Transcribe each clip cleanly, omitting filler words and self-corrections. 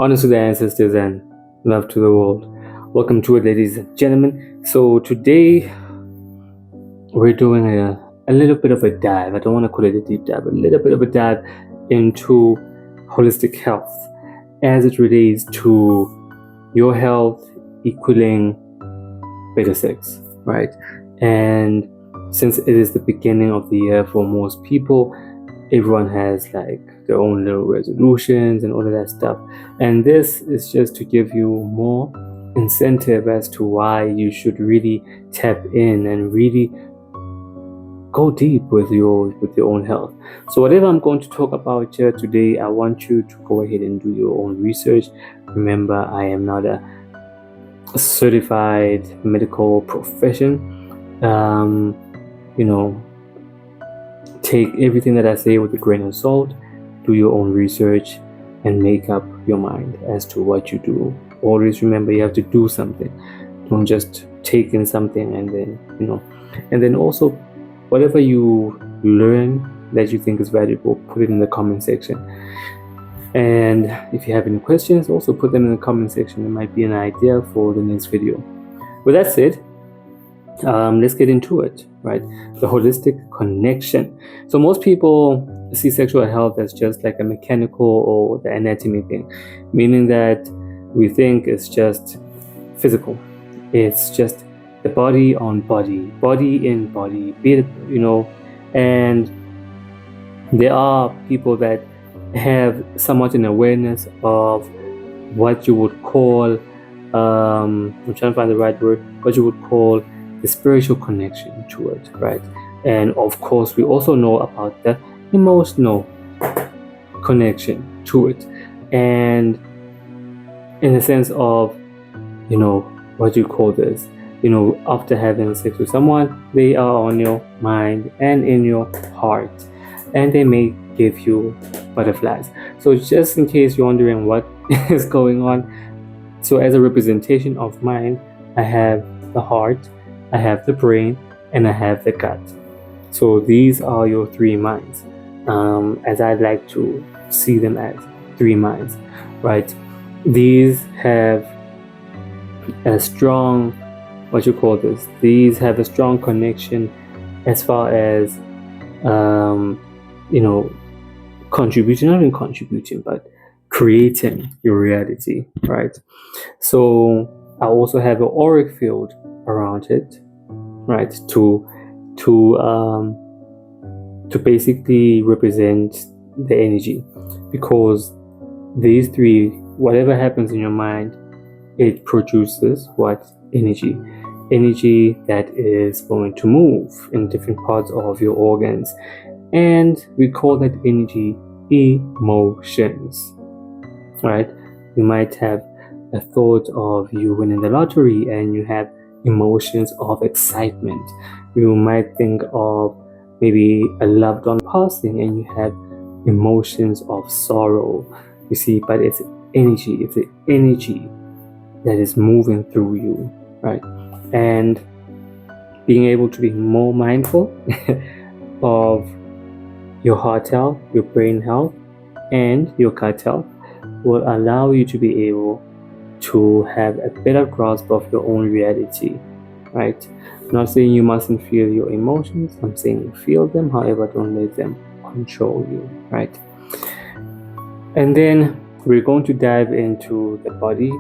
Honor to the ancestors and love to the world. Welcome to it, ladies and gentlemen. So today we're doing a little bit of a dive. I don't want to call it a deep dive, a little bit of a dive into holistic health as it relates to your health equaling beta 6, right? And since it is the beginning of the year for most people, everyone has like their own little resolutions and all of that stuff. And this is just to give you more incentive as to why you should really tap in and really go deep with your own health. So whatever I'm going to talk about here today, I want you to go ahead and do your own research. Remember, I am not a certified medical profession. Take everything that I say with a grain of salt, do your own research, and make up your mind as to what you do. Always remember, you have to do something. Don't just take in something and then also whatever you learn that you think is valuable, put it in the comment section. And if you have any questions, also put them in the comment section. It might be an idea for the next video. With that said, let's get into it, right? The holistic connection. So most people see sexual health as just like a mechanical or the anatomy thing, meaning that we think it's just physical. It's just the body on body, body in body, and there are people that have somewhat an awareness of what you would call, I'm trying to find the right word, what you would call the spiritual connection to it, right? And of course, we also know about the emotional connection to it. And in the sense of, what you call this, after having sex with someone, they are on your mind and in your heart, and they may give you butterflies. So just in case you're wondering what is going on, so as a representation of mind, I have the heart, I have the brain, and I have the gut. So these are your three minds, as I like to see them as three minds, right? These have a strong, these have a strong connection as far as, contributing, but creating your reality, right? So I also have an auric field around it, right, to basically represent the energy, because these three, whatever happens in your mind, it produces what? Energy that is going to move in different parts of your organs, and we call that energy emotions, right? You might have a thought of you winning the lottery and you have emotions of excitement. You might think of maybe a loved one passing and you have emotions of sorrow. You see, but it's energy. It's the energy that is moving through you, right? And being able to be more mindful of your heart health, your brain health, and your gut health will allow you to be able to have a better grasp of your own reality, right? I'm not saying you mustn't feel your emotions. I'm saying feel them, however, don't let them control you, right? And then we're going to dive into the body,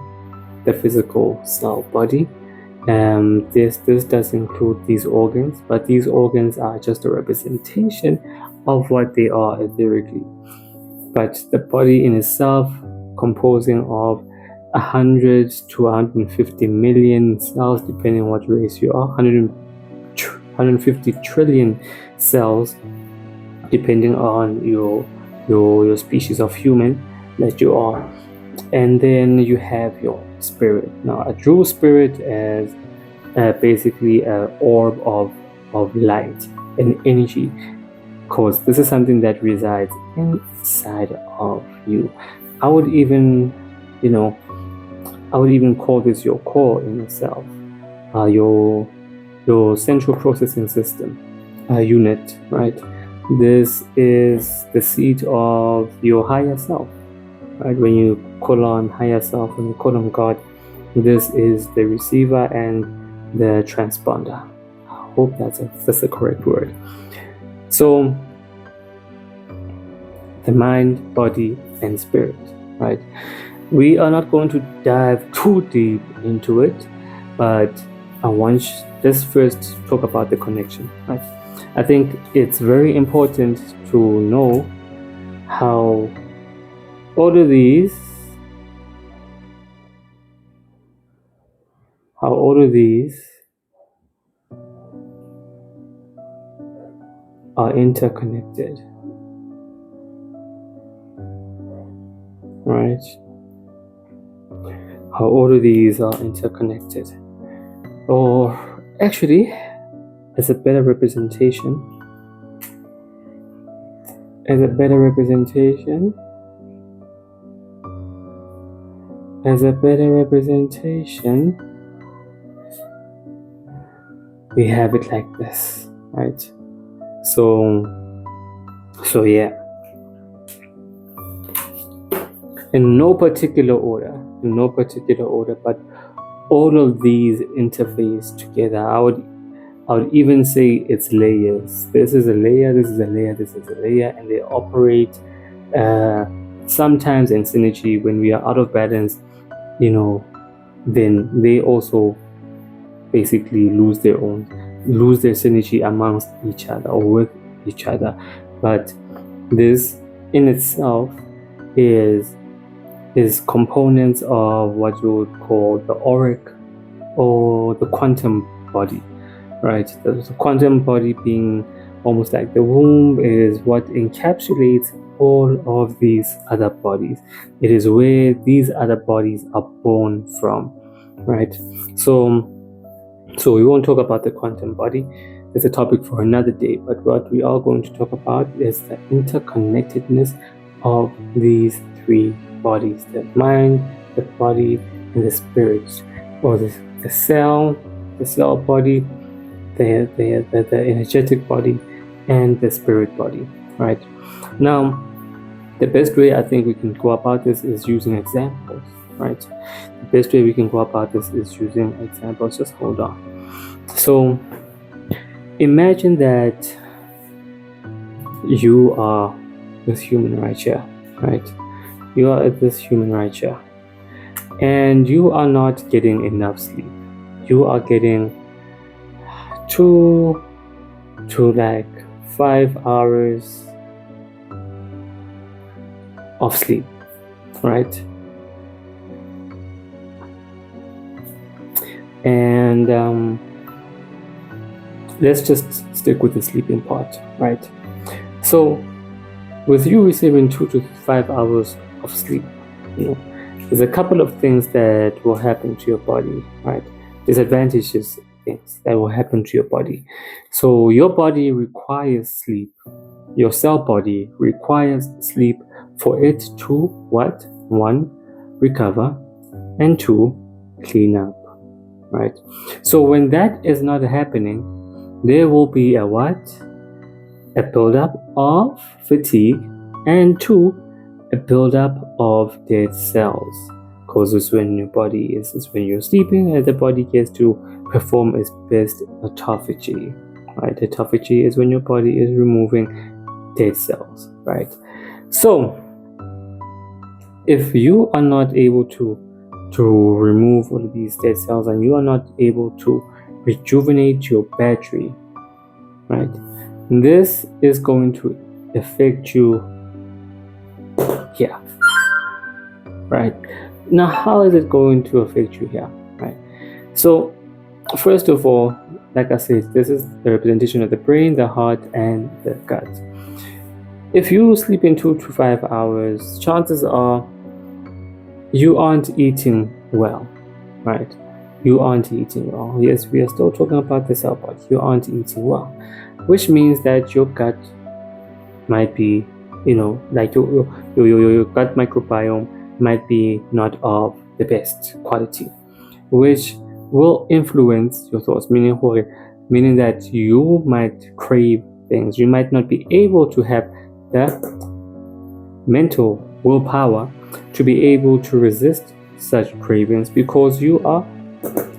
the physical cell body. This does include these organs, but these organs are just a representation of what they are etherically. But the body in itself, composing of 100 to 150 million cells, depending on what race you are, 150 trillion cells, depending on your species of human that you are. And then you have your spirit. Now, a true spirit is basically an orb of light and energy, because this is something that resides inside of you. I would even call this your core in itself, your central processing system unit, right? This is the seat of your higher self, right? When you colon higher self and the colon God. This is the receiver and the transponder. I hope that's the correct word. So the mind, body, and spirit, right? We are not going to dive too deep into it, but I want let's first talk about the connection, right? I think it's very important to know how all of these are interconnected, right? How all of these are interconnected. Or actually, as a better representation, we have it like this, right? So yeah, in no particular order, but all of these interface together. I would even say it's layers. This is a layer, this is a layer, this is a layer, and they operate sometimes in synergy. When we are out of balance, then they also basically lose their synergy amongst each other or with each other. But this in itself is components of what you would call the auric or the quantum body, right? The quantum body being almost like the womb is what encapsulates all of these other bodies. It is where these other bodies are born from, right? So we won't talk about the quantum body. It's a topic for another day, but what we are going to talk about is the interconnectedness of these three bodies: the mind, the body, and the spirit, or the cell body, the energetic body, and the spirit body, right? Now, the best way I think we can go about this is using examples, right? The best way we can go about this is using examples. Just hold on. So imagine that you are this human right here, right? You are this human right here, and you are not getting enough sleep. You are getting 2 to 5 hours of sleep, right? And let's just stick with the sleeping part, right? So with you receiving 2 to 5 hours of sleep, there's a couple of things that will happen to your body, right? Disadvantages, things that will happen to your body. So your body requires sleep. Your cell body requires sleep for it to what? 1, recover, and 2, clean up, right? So when that is not happening, there will be a what? A buildup of fatigue, and 2, a buildup of dead cells. Because it's when your body it's when you're sleeping and the body gets to perform its best autophagy, right? Autophagy is when your body is removing dead cells, right? So if you are not able to remove all of these dead cells and you are not able to rejuvenate your battery, right, this is going to affect you here, right? Now, how is it going to affect you here, right? So first of all, like I said, this is the representation of the brain, the heart, and the gut. If you sleep in 2 to 5 hours, chances are you aren't eating well, right? You aren't eating well. Yes, we are still talking about the cell body. You aren't eating well, which means that your gut might be, your gut microbiome might be not of the best quality, which will influence your thoughts, meaning that you might crave things. You might not be able to have the mental willpower to be able to resist such cravings because you are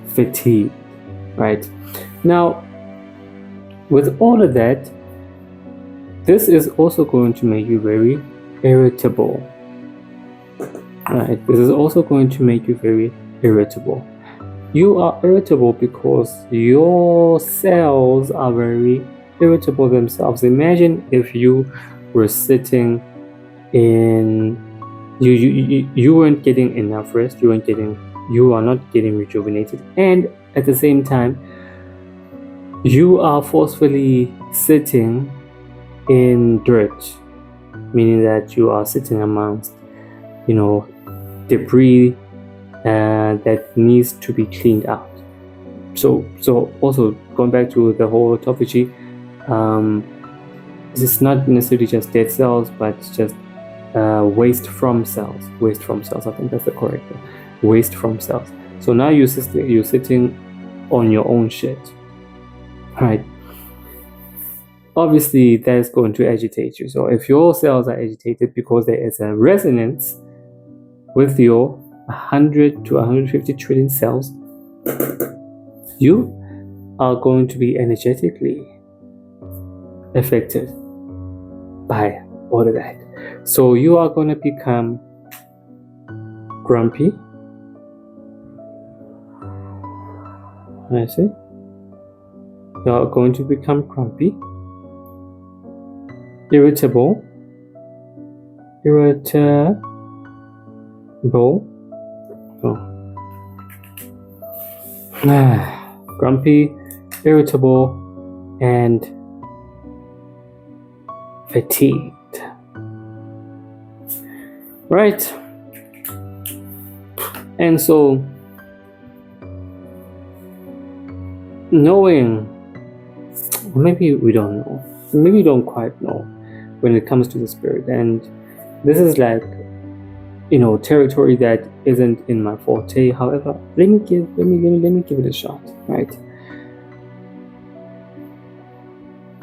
fatigued, right? Now, with all of that, this is also going to make you very irritable, right? This is also going to make you very irritable. You are irritable because your cells are very irritable themselves. Imagine if you were sitting in, you weren't getting enough rest, you are not getting rejuvenated, and at the same time you are forcefully sitting in dirt, meaning that you are sitting amongst debris that needs to be cleaned out. So also going back to the whole autophagy, it's not necessarily just dead cells, but just waste from cells. I think that's the correct word. Waste from cells. So now you're sitting on your own shit, right? Obviously, that is going to agitate you. So if your cells are agitated because there is a resonance with your 100 to 150 trillion cells, you are going to be energetically affected by all of that. So you are going to become grumpy. I see. You are going to become grumpy, irritable, grumpy, irritable, and fatigued. Right? And so, knowing, maybe we don't know, maybe we don't quite know when it comes to the spirit, and this is like territory that isn't in my forte. However, let me give it a shot, right?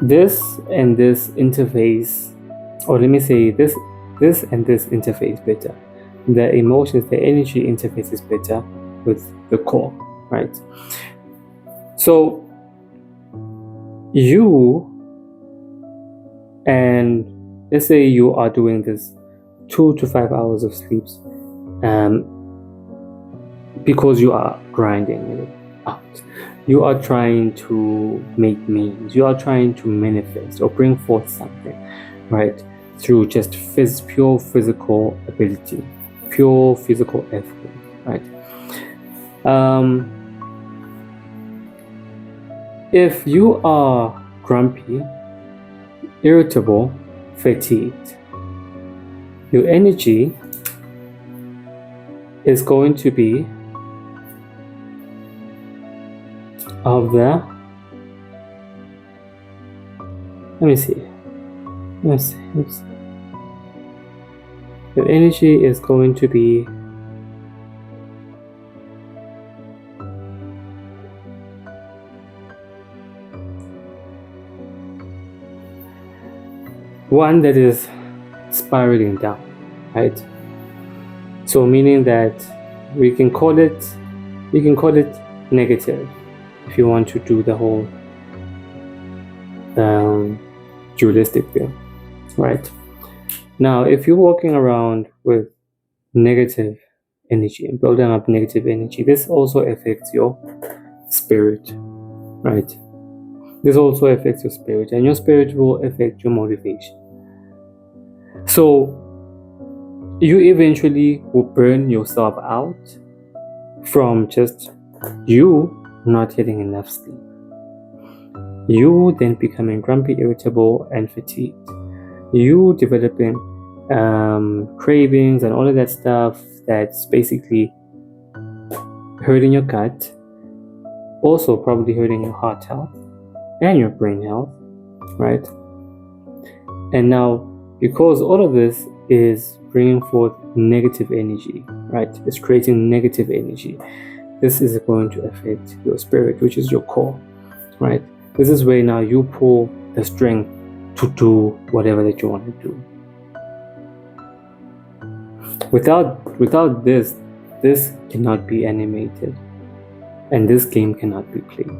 This and this interface, or let me say this and this interface better. The emotions, the energy interface is better with the core, right? So you, and let's say you are doing this 2 to 5 hours of sleeps, because you are grinding it out. You are trying to make means. You are trying to manifest or bring forth something, right? Through just pure physical ability, pure physical effort, right? If you are grumpy, irritable, fatigued, your energy is going to be of the, let me see. Your energy is going to be one that is spiraling down, right? So meaning that we can call it negative if you want to do the whole dualistic thing, right? Now, if you're walking around with negative energy and building up negative energy, this also affects your spirit, right? This also affects your spirit, and your spirit will affect your motivation. So you eventually will burn yourself out from just you not getting enough sleep. You then becoming grumpy, irritable, and fatigued. You developing cravings and all of that stuff that's basically hurting your gut, also probably hurting your heart health and your brain health, right? And now, because all of this is bringing forth negative energy, right? It's creating negative energy. This is going to affect your spirit, which is your core, right? This is where now you pull the strength to do whatever that you want to do. Without this cannot be animated, and this game cannot be played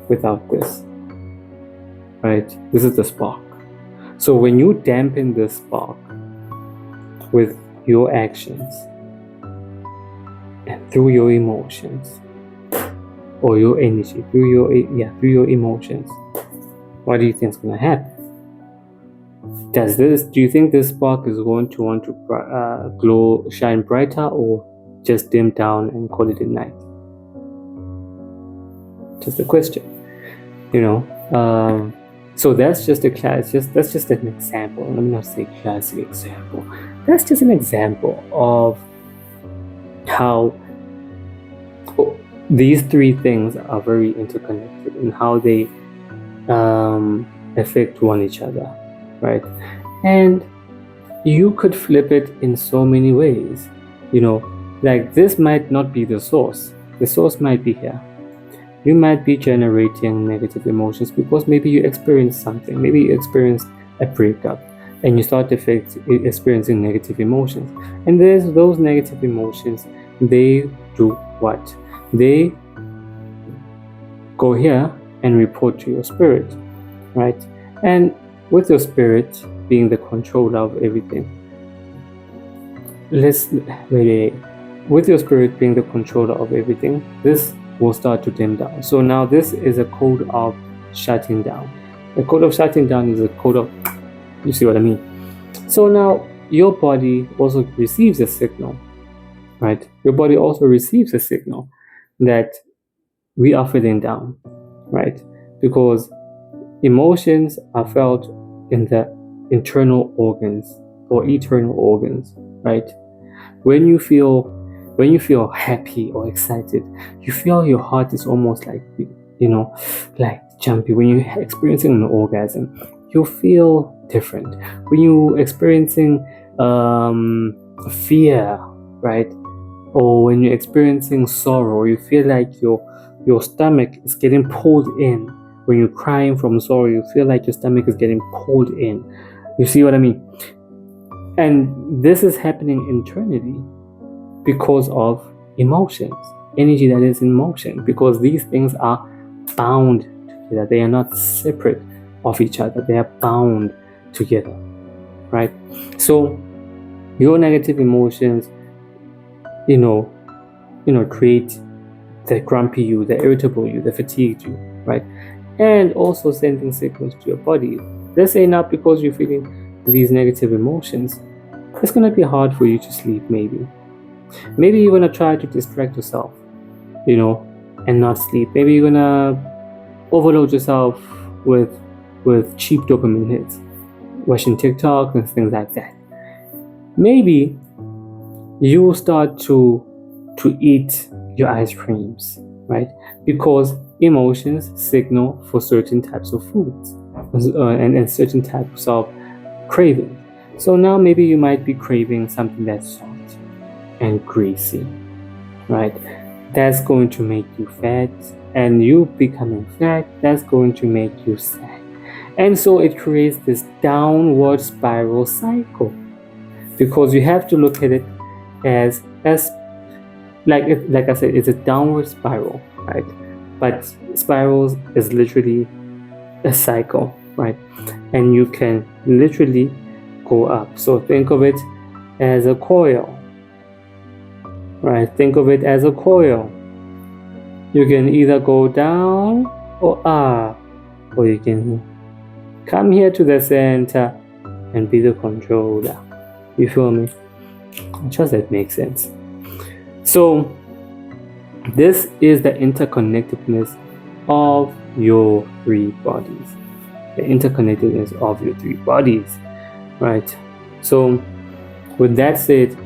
without this, right? This is the spark. So when you dampen the spark with your actions and through your emotions, or your energy, through your emotions, what do you think is going to happen? Do you think this spark is going to want to shine brighter, or just dim down and call it a night? Just a question, so that's just that's just an example. Let me not say classic example. That's just an example of how these three things are very interconnected and how they affect one each other, right? And you could flip it in so many ways, like this might not be the source. The source might be here. You might be generating negative emotions because maybe you experienced something. Maybe you experienced a breakup and you start experiencing negative emotions. And those negative emotions, they do what? They go here and report to your spirit, right? And with your spirit being the controller of everything, with your spirit being the controller of everything, this will start to dim down. So now this is a code of shutting down. The code of shutting down is a code of, you see what I mean? So now your body also receives a signal, right? Your body also receives a signal that we are feeling down, right? Because emotions are felt in the internal organs or eternal organs, right? When you feel happy or excited, you feel your heart is almost like, like jumpy. When you're experiencing an orgasm, you feel different. When you're experiencing fear, right? Or when you're experiencing sorrow, you feel like your stomach is getting pulled in. When you're crying from sorrow, you feel like your stomach is getting pulled in. You see what I mean? And this is happening internally because of emotions, energy that is in motion, because these things are bound together. They are not separate of each other. They are bound together, right? So your negative emotions, create the grumpy you, the irritable you, the fatigued you, right? And also sending signals to your body. Let's say now, because you're feeling these negative emotions, it's going to be hard for you to sleep, maybe. Maybe you're going to try to distract yourself, and not sleep. Maybe you're going to overload yourself with cheap dopamine hits, watching TikTok and things like that. Maybe you will start to eat your ice creams, right? Because emotions signal for certain types of foods and certain types of cravings. So now maybe you might be craving something that's salt and greasy, right? That's going to make you fat, and you becoming fat, that's going to make you sad. And so it creates this downward spiral cycle, because you have to look at it as like I said, it's a downward spiral, right? But spirals is literally a cycle, right? And you can literally go up. So think of it as a coil, right? Think of it as a coil. You can either go down or up, or you can come here to the center and be the controller. You feel me? Just that makes sense. So this is the interconnectedness of your three bodies. The interconnectedness of your three bodies, right? So with that said,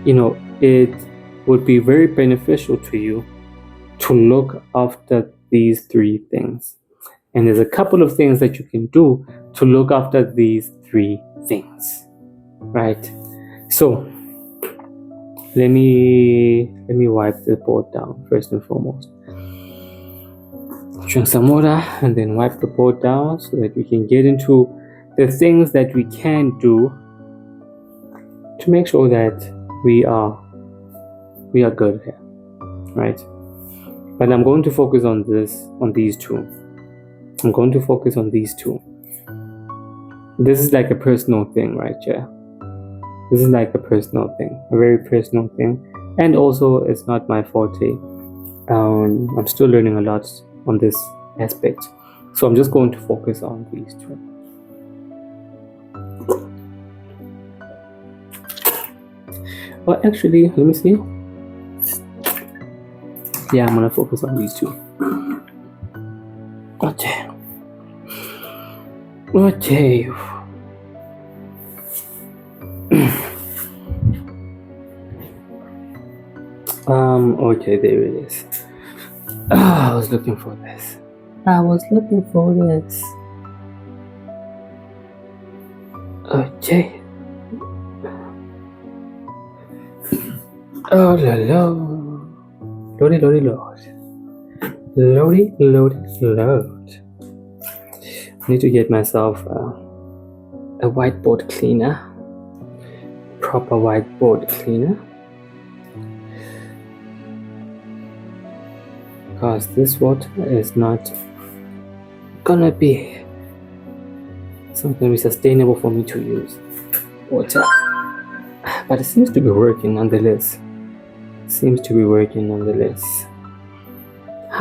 it would be very beneficial to you to look after these three things. And there's a couple of things that you can do to look after these three things, right? So let me wipe the board down first and foremost. Drink some water and then wipe the board down so that we can get into the things that we can do to make sure that we are good here, right? But I'm going to focus on these two. I'm going to focus on these two. This is like a personal thing, right? Yeah. This is like a personal thing, a very personal thing. And also, it's not my forte. I'm still learning a lot on this aspect. So I'm just going to focus on these two. Well, actually, let me see. Yeah, I'm going to focus on these two. Okay. Okay. Okay, there it is. I was looking for this. Okay. Oh, Lordy, Lordy, Lord. Lordy, Lordy, Lord. I need to get myself a whiteboard cleaner. Proper whiteboard cleaner. Because this water is not gonna be sustainable for me to use. Water. But it seems to be working nonetheless.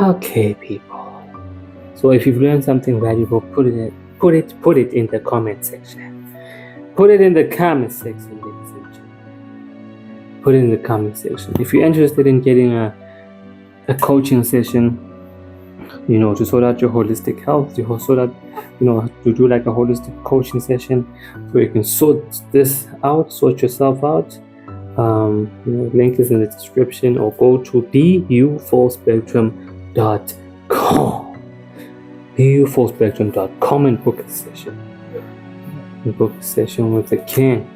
Okay, people. So if you've learned something valuable, put it in the comment section. Put it in the comment section, ladies and gentlemen. Put it in the comment section. If you're interested in getting a coaching session, to sort out your holistic health, to do like a holistic coaching session, so you can sort yourself out. Link is in the description, or go to bufullspectrum.com. bufullspectrum.com and book a session. With the king,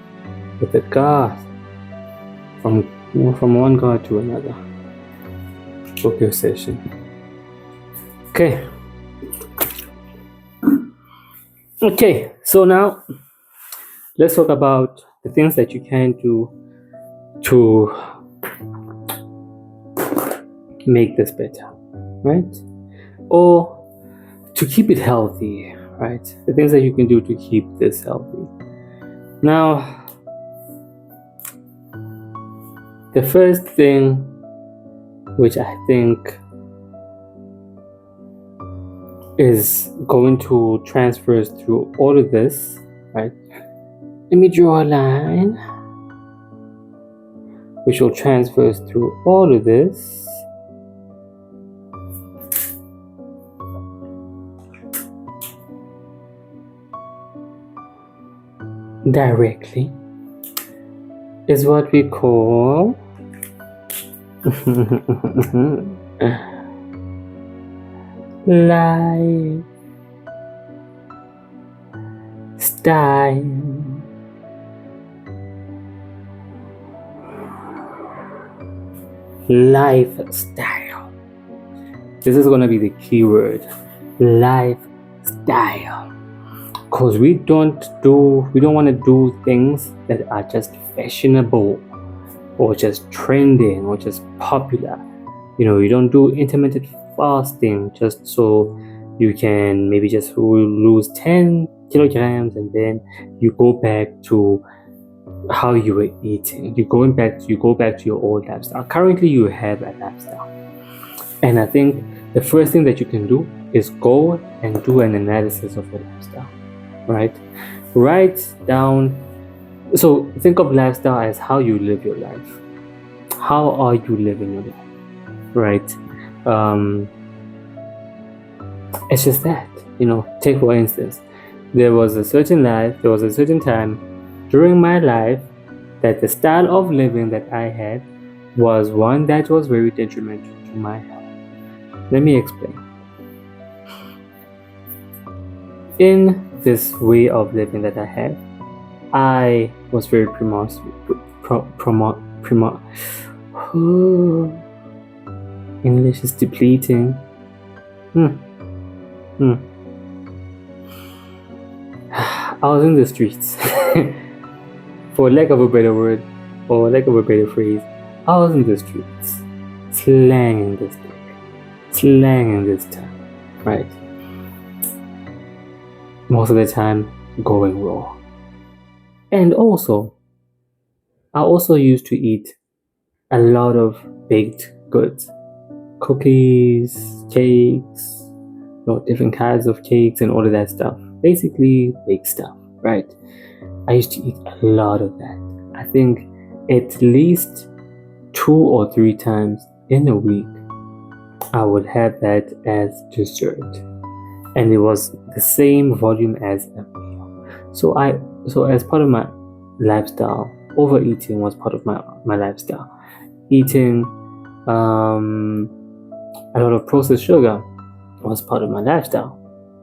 with the God, from one God to another. Book your session. Okay, so now let's talk about the things that you can do to make this better, right? Or to keep it healthy, right? The things that you can do to keep this healthy. Now, the first thing, which I think is going to transfer through all of this, right? Let me draw a line which will transfer through all of this. Directly is what we call lifestyle. Lifestyle. This is going to be the key word. Lifestyle. Because we don't want to do things that are just fashionable or just trending or just popular. You don't do intermittent fasting just so you can maybe just lose 10 kilograms and then you go back to how you were eating. You go back to your old lifestyle. Currently you have a lifestyle, and I think the first thing that you can do is go and do an analysis of your lifestyle, right? Write down. So think of lifestyle as how you live your life. How are you living your life, right? It's just that, take for instance, there was a certain time during my life that the style of living that I had was one that was very detrimental to my health. Let me explain. In this way of living that I had, I was very English is depleting. I was in the streets, for lack of a better word. or lack of a better phrase, I was in the streets, slanging this thing, slanging this time, right? Most of the time, going raw. And also, I also used to eat a lot of baked goods, cookies, cakes, different kinds of cakes and all of that stuff. Basically, baked stuff, right? I used to eat a lot of that. I think at least 2 or 3 times in a week, I would have that as dessert, and it was the same volume as a meal. So as part of my lifestyle, overeating was part of my lifestyle. Eating a lot of processed sugar was part of my lifestyle,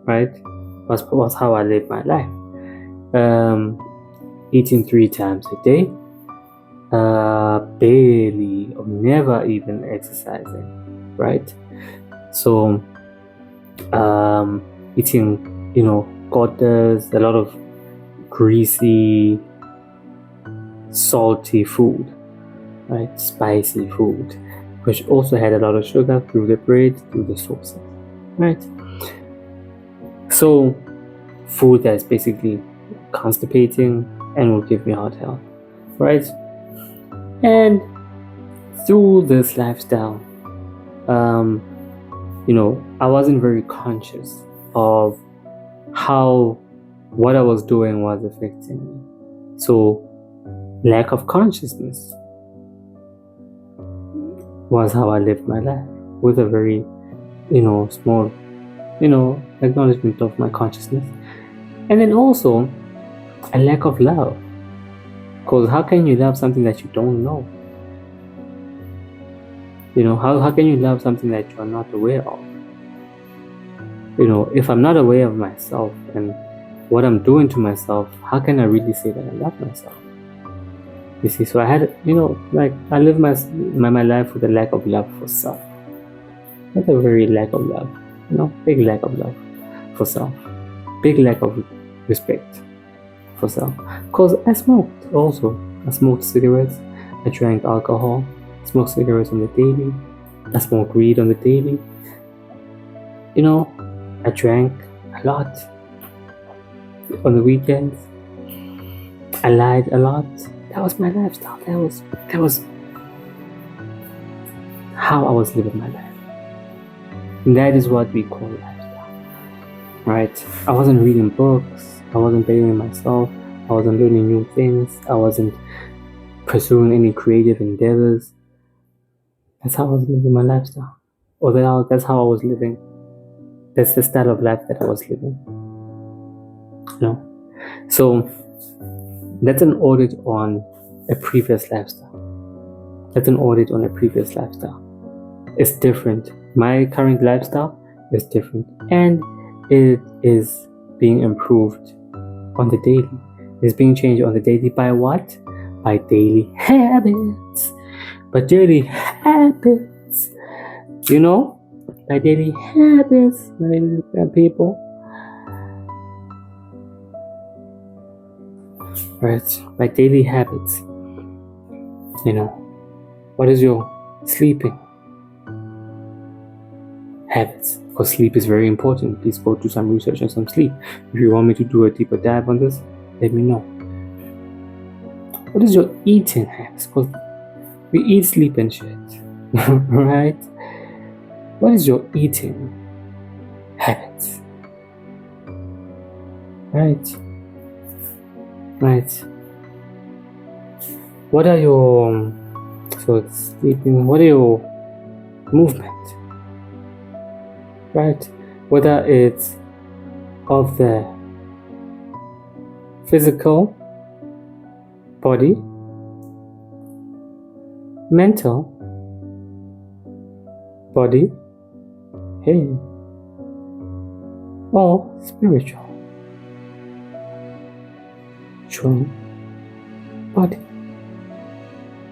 right? Was how I lived my life. Eating 3 times a day, barely or never even exercising, right? So eating, gotas, a lot of greasy, salty food, right? Spicy food, which also had a lot of sugar through the bread, through the sauces, right? So food that's basically constipating and will give me heart health, right? And through this lifestyle, I wasn't very conscious of how what I was doing was affecting me. So lack of consciousness was how I lived my life, with a very, small, acknowledgement of my consciousness. And then also a lack of love. Because how can you love something that you don't know? How can you love something that you are not aware of? If I'm not aware of myself and what I'm doing to myself, how can I really say that I love myself? You see, so I had, I live my life with a lack of love for self. Not a very lack of love, big lack of love for self. Big lack of respect for self. Because I smoked also. I smoked cigarettes. I drank alcohol. I smoked cigarettes on the daily. I smoked weed on the daily. I drank a lot on the weekends. I lied a lot. That was my lifestyle. That was how I was living my life. And that is what we call lifestyle, right? I wasn't reading books. I wasn't bettering myself. I wasn't learning new things. I wasn't pursuing any creative endeavors. That's how I was living my lifestyle. Or that's how I was living. That's the style of life that I was living. So that's an audit on a previous lifestyle. It's different. My current lifestyle is different, and it is being improved on the daily. It's being changed on the daily by what? By daily habits. By daily habits. By daily habits, my people. Right? By daily habits. What is your sleeping habits? Because sleep is very important. Please go do some research on some sleep. If you want me to do a deeper dive on this, let me know. What is your eating habits? Because we eat, sleep, and shit. Right? What is your eating habits? Right? What are your sleeping? What are your movement? Right? Whether it's of the physical body, mental body, or spiritual body,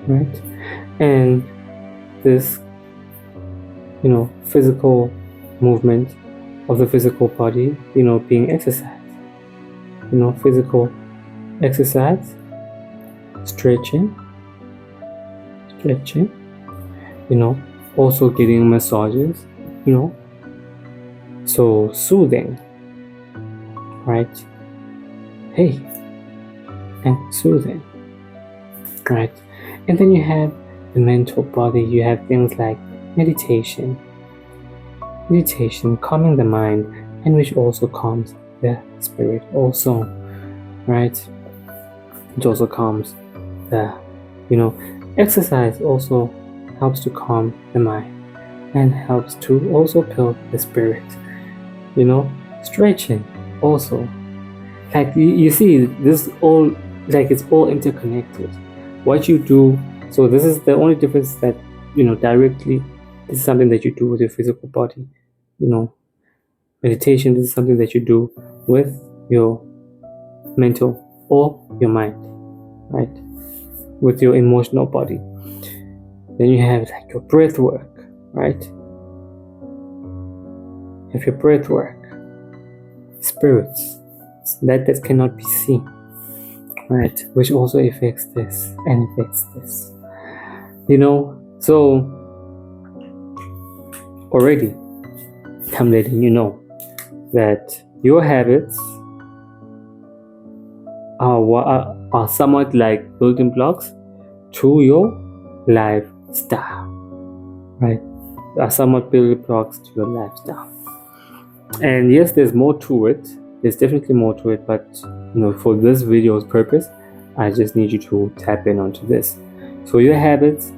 right? And this physical movement of the physical body, being exercise, physical exercise, stretching, stretching, also getting massages, so soothing, right? Hey, and soothing, right? And then you have the mental body. You have things like meditation, calming the mind, and which also calms the spirit also, right? It also calms the, exercise also helps to calm the mind and helps to also build the spirit, stretching also. Like you see, this all, like it's all interconnected. What you do, so this is the only difference that, directly, this is something that you do with your physical body. Meditation, this is something that you do with your mental or your mind, right? With your emotional body. Then you have like your breath work, right? You have your breath work, spirits, that cannot be seen, right? Which also affects this and affects this. So already I'm letting you know that your habits are somewhat like building blocks to your lifestyle, right? Are somewhat building blocks to your lifestyle. And yes, there's more to it. There's definitely more to it, but for this video's purpose, I just need you to tap in onto this. So your habits,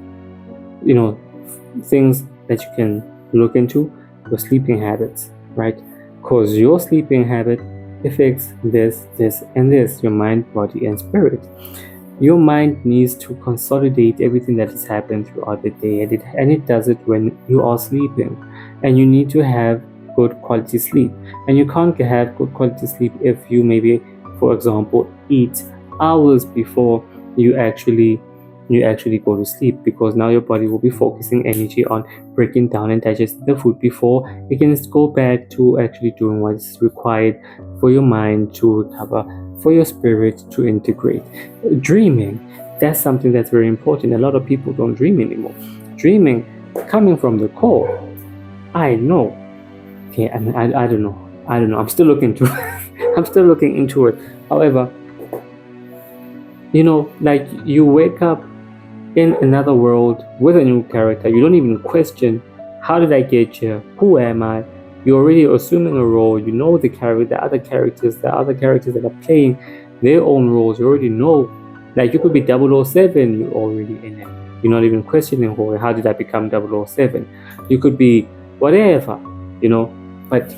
things that you can look into, your sleeping habits, right? Because your sleeping habit affects this, and this, your mind, body, and spirit. Your mind needs to consolidate everything that has happened throughout the day, and it does it when you are sleeping. And you need to have good quality sleep, and you can't have good quality sleep if you maybe, for example, eat hours before you actually go to sleep, because now your body will be focusing energy on breaking down and digesting the food before it can go back to actually doing what is required for your mind to recover, for your spirit to integrate. Dreaming, that's something that's very important. A lot of people don't dream anymore. Dreaming, coming from the core, I know. Okay, I mean, I don't know. I'm still looking into it. I'm still looking into it. However, like you wake up in another world with a new character. You don't even question, how did I get here? Who am I? You're already assuming a role. You know the character, the other characters that are playing their own roles. You already know. Like you could be 007. You're already in it. You're not even questioning, how did I become 007? You could be whatever, but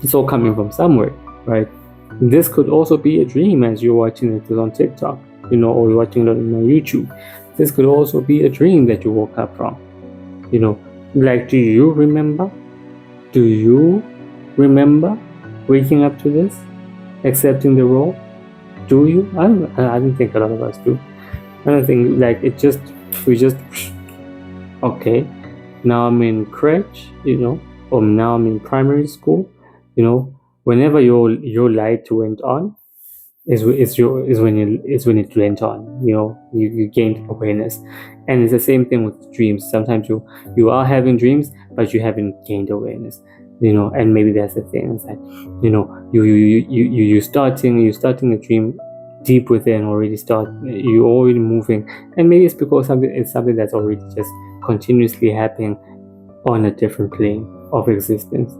it's all coming from somewhere, right? This could also be a dream as you're watching it on TikTok, or you're watching it on YouTube. This could also be a dream that you woke up from, like, do you remember waking up to this, accepting the role? Do you? I don't think a lot of us do. I don't think, like, we just okay, now I'm in crèche, or now I'm in primary school, whenever your light went on is when it went on. You gained awareness. And it's the same thing with dreams. Sometimes you are having dreams, but you haven't gained awareness, and maybe that's the thing. It's like, you starting a dream deep within, you're already moving, and maybe it's because it's something that's already just continuously happening on a different plane of existence,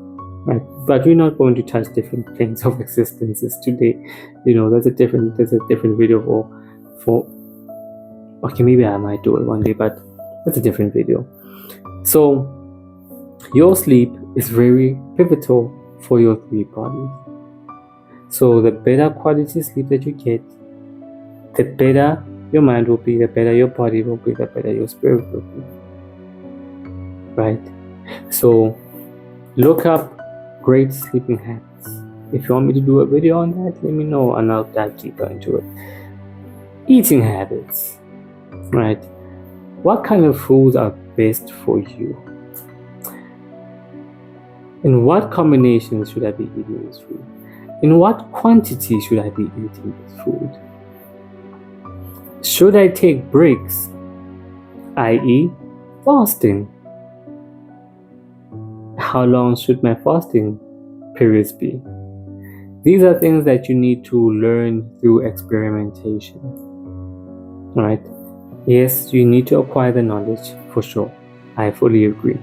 right? But we're not going to touch different planes of existences today. That's a different video for okay, maybe I might do it one day, but that's a different video. So your sleep is very pivotal for your three bodies. So the better quality sleep that you get, the better your mind will be, the better your body will be, the better your spirit will be, right? So look up great sleeping habits. If you want me to do a video on that, let me know and I'll dive deeper into it. Eating habits, right? What kind of foods are best for you? In what combinations should I be eating this food? In what quantity should I be eating this food? Should I take breaks i.e., fasting. How long should my fasting periods be? These are things that you need to learn through experimentation. Right? Yes, you need to acquire the knowledge for sure. I fully agree.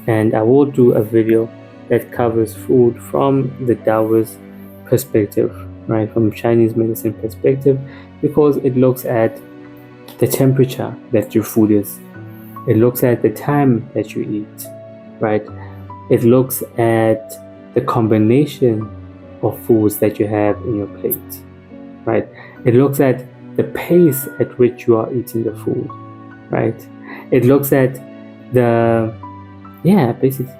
And I will do a video that covers food from the Taoist perspective, right? From Chinese medicine perspective, because it looks at the temperature that your food is. It looks at the time that you eat, right? It looks at the combination of foods that you have in your plate, right? It looks at the pace at which you are eating the food, right? It looks at the, basically,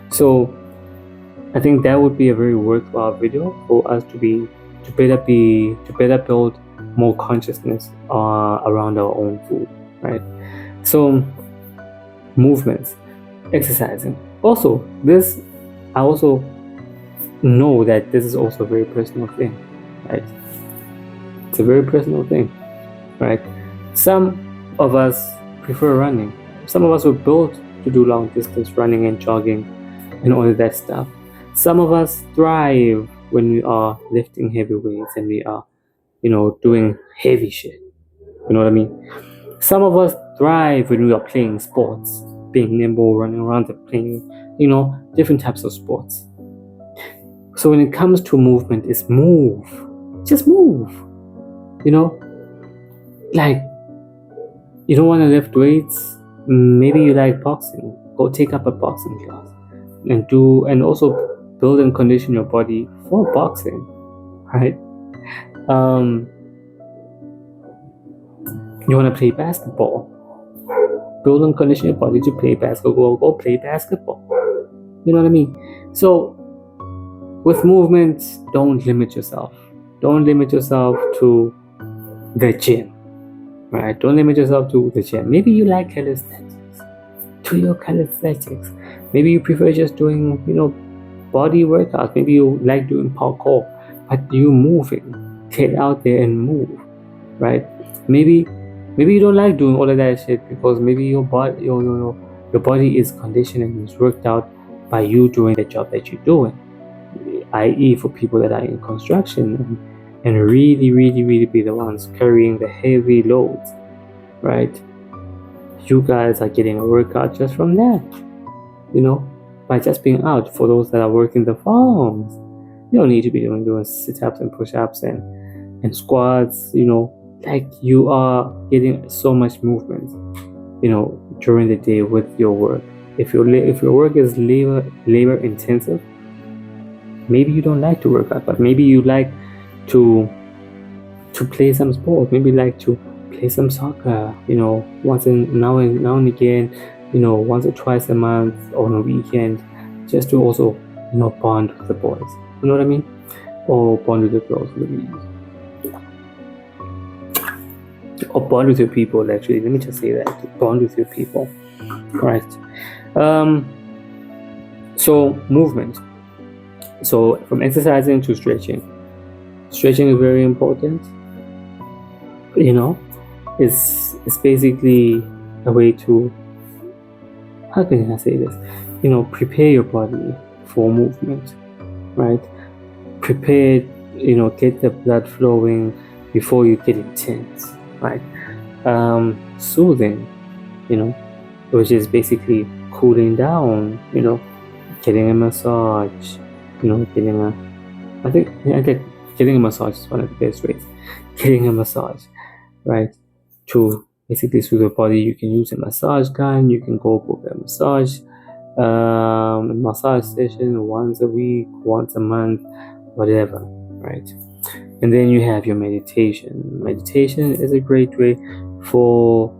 So I think that would be a very worthwhile video for us to better build more consciousness around our own food, right? So movements, exercising. Also, I also know that this is also a very personal thing, right? It's a very personal thing, right? Some of us prefer running. Some of us were built to do long distance running and jogging and all of that stuff. Some of us thrive when we are lifting heavy weights and we are, doing heavy shit. You know what I mean? Some of us thrive when we are playing sports, being nimble, running around and playing, different types of sports. So when it comes to movement, it's move. Just move. Like, you don't want to lift weights. Maybe you like boxing. Go take up a boxing class and also build and condition your body for boxing, right? You want to play basketball. Build and condition your body to play basketball. Go play basketball. You know what I mean? So with movements, don't limit yourself. Don't limit yourself to the gym, right? Don't limit yourself to the gym. Maybe you like calisthenics. Do your calisthenics. Maybe you prefer just doing, body workouts. Maybe you like doing parkour, but you moving. Get out there and move, right? Maybe you don't like doing all of that shit because maybe your body is conditioned and is worked out by you doing the job that you're doing, i.e. for people that are in construction and really, really, really be the ones carrying the heavy loads, right? You guys are getting a workout just from that, by just being out. For those that are working the farms, you don't need to be doing sit-ups and push-ups and squats, like you are getting so much movement, during the day with your work. If your work is labor intensive, maybe you don't like to work out, but maybe you like to play some sport. Maybe you like to play some soccer, once now and again, once or twice a month or on a weekend, just to also, bond with the boys. You know what I mean? Or bond with the girls, or bond with your people. Actually, let me just say that, bond with your people, right? So movement. So from exercising to stretching is very important. It's basically a way to, how can I say this? Prepare your body for movement, right? Prepare, get the blood flowing before you get intense, right? Soothing, which is basically cooling down, getting a massage, I think getting a massage is one of the best ways. Getting a massage, right? To basically soothe your body, you can use a massage gun. You can go for a massage session once a week, once a month, whatever, right? And then you have your meditation. Meditation is a great way for,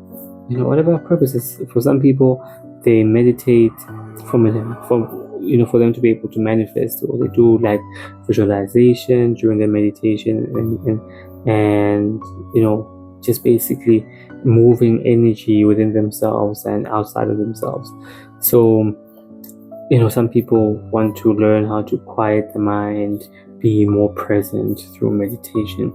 whatever purposes. For some people, they meditate for them to be able to manifest, or they do like visualization during their meditation and just basically moving energy within themselves and outside of themselves. So some people want to learn how to quiet the mind, be more present through meditation,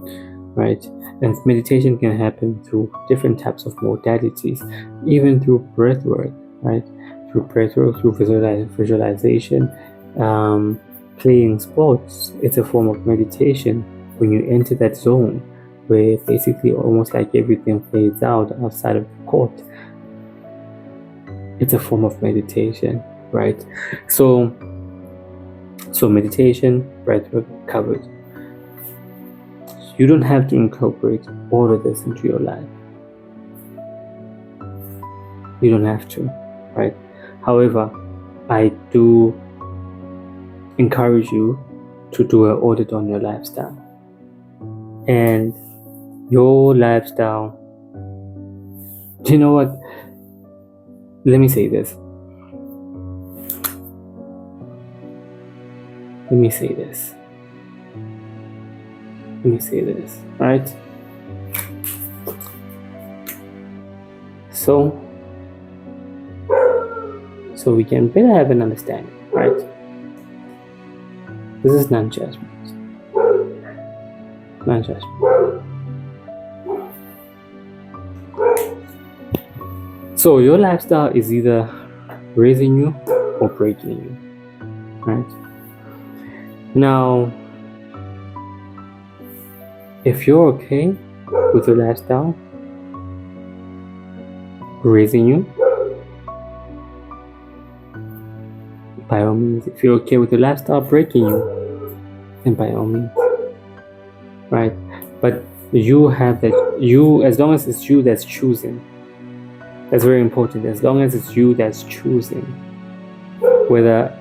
right? And meditation can happen through different types of modalities, even through breathwork, right? Through breathwork, through visualization, playing sports. It's a form of meditation. When you enter that zone where basically almost like everything fades out outside of the court, it's a form of meditation, right? So meditation, breathwork covered. You don't have to incorporate all of this into your life. You don't have to, right? However, I do encourage you to do an audit on your lifestyle. And your lifestyle, you know what? Let me say this. Right? So we can better have an understanding, right? This is non-judgment. So your lifestyle is either raising you or breaking you, right? Now, if you're okay with your lifestyle raising you, by all means. If you're okay with your lifestyle breaking you, then by all means, right? But you have that, as long as it's you that's choosing, that's very important. As long as it's you that's choosing whether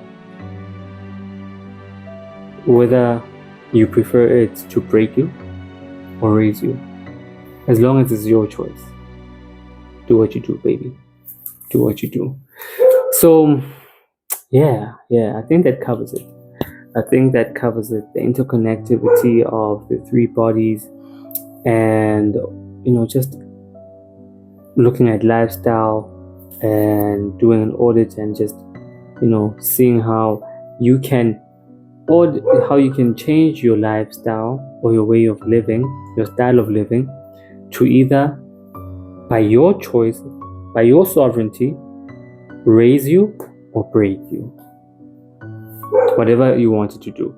you prefer it to break you or raise you, as long as it's your choice, do what you do, baby. Do what you do. So yeah, I think that covers it. The interconnectivity of the three bodies, and just looking at lifestyle and doing an audit, and just seeing how you can change your lifestyle or your way of living, your style of living, to either, by your choice, by your sovereignty, raise you or break you. Whatever you wanted to do,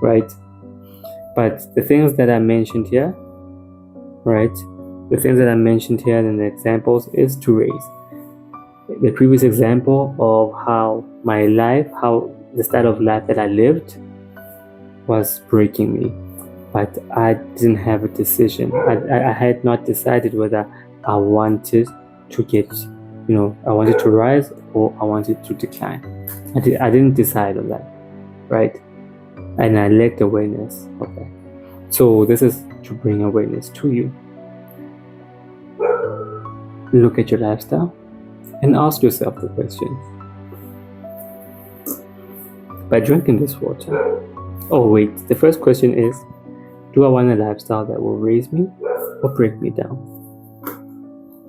right? But the things that I mentioned here, right? The things that I mentioned here in the examples is to raise. The previous example of how the style of life that I lived was breaking me, but I didn't have a decision. I had not decided whether I wanted to get, I wanted to rise or I wanted to decline. I didn't decide on that, right? And I lacked awareness of that. So this is to bring awareness to you. Look at your lifestyle and ask yourself the question: by drinking this water, the first question is, do I want a lifestyle that will raise me or break me down?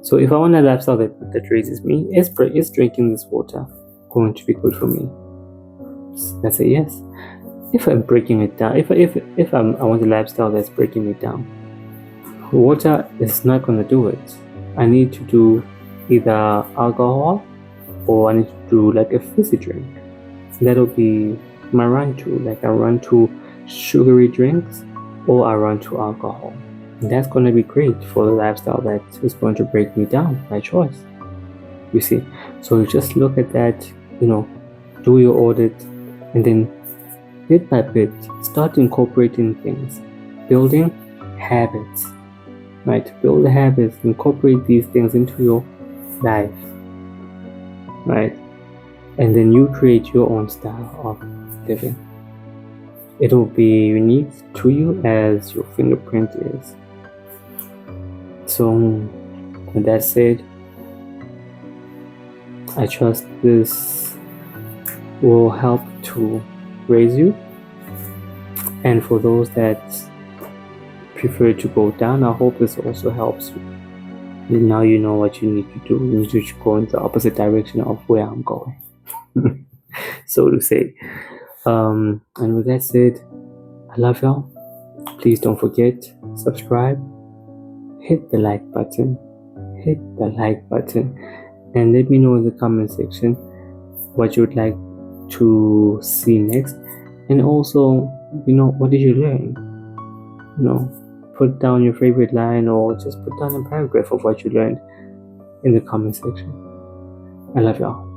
So if I want a lifestyle that raises me, is drinking this water going to be good for me? That's a yes. If I'm breaking it down, if I want a lifestyle that's breaking me down, water is not going to do it. I need to do either alcohol, or I need to do like a fizzy drink. That'll be my run to. Like I run to sugary drinks, or I run to alcohol. And that's going to be great for the lifestyle that is going to break me down by choice. You see? So you just look at that, do your audit, and then bit by bit start incorporating things, building habits, right? Build the habits, incorporate these things into your life, right? And then you create your own style of living. It will be unique to you as your fingerprint is. So with that said, I trust this will help to raise you. And for those that prefer to go down, I hope this also helps you. And now you know what you need to do. You need to go in the opposite direction of where I'm going, so to say. And with that said, I love y'all. Please don't forget, subscribe, hit the like button, and let me know in the comment section what you'd like to see next. And also, what did you learn? Put down your favorite line, or just put down a paragraph of what you learned in the comment section. I love y'all.